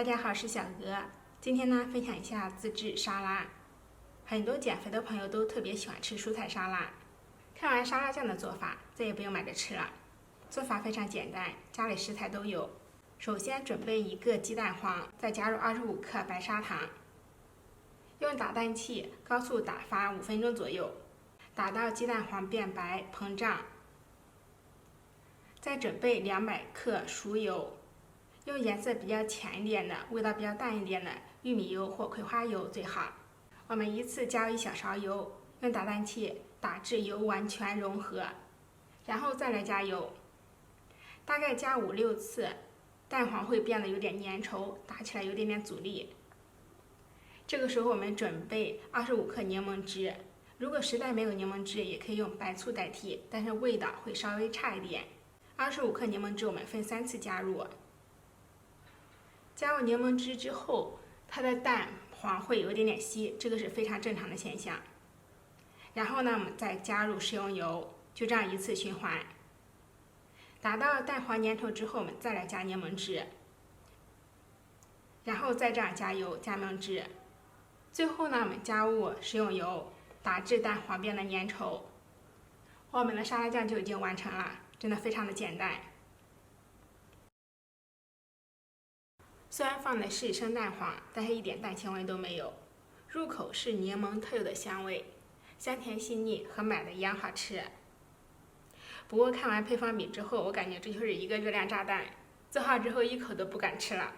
大家好，我是小鹅。今天呢，分享一下自制沙拉。很多减肥的朋友都特别喜欢吃蔬菜沙拉。看完沙拉酱的做法，再也不用买着吃了。做法非常简单，家里食材都有。首先准备1个鸡蛋黄，再加入25克白砂糖，用打蛋器高速打发5分钟左右，打到鸡蛋黄变白膨胀。再准备200克熟油。用颜色比较浅一点的、味道比较淡一点的玉米油或葵花油最好。我们依次加入1小勺油，用打蛋器打至油完全融合，然后再来加油，大概加5-6次，蛋黄会变得有点粘稠，打起来有点阻力。这个时候我们准备25克柠檬汁，如果实在没有柠檬汁，也可以用白醋代替，但是味道会稍微差一点。25克柠檬汁我们分3次加入。加入柠檬汁之后，它的蛋黄会有点稀，这个是非常正常的现象。然后呢，我们再加入食用油，就这样依次循环。打到蛋黄粘稠之后，我们再来加柠檬汁，然后再这样加油、加柠檬汁。最后呢，我们加入食用油，打至蛋黄变得粘稠。我们的沙拉酱就已经完成了，真的非常的简单。虽然放的是生蛋黄，但是一点蛋清味都没有，入口是柠檬特有的香味，香甜细腻，和买的一样好吃。不过看完配方比之后，我感觉这就是一个热量炸弹，做好之后一口都不敢吃了。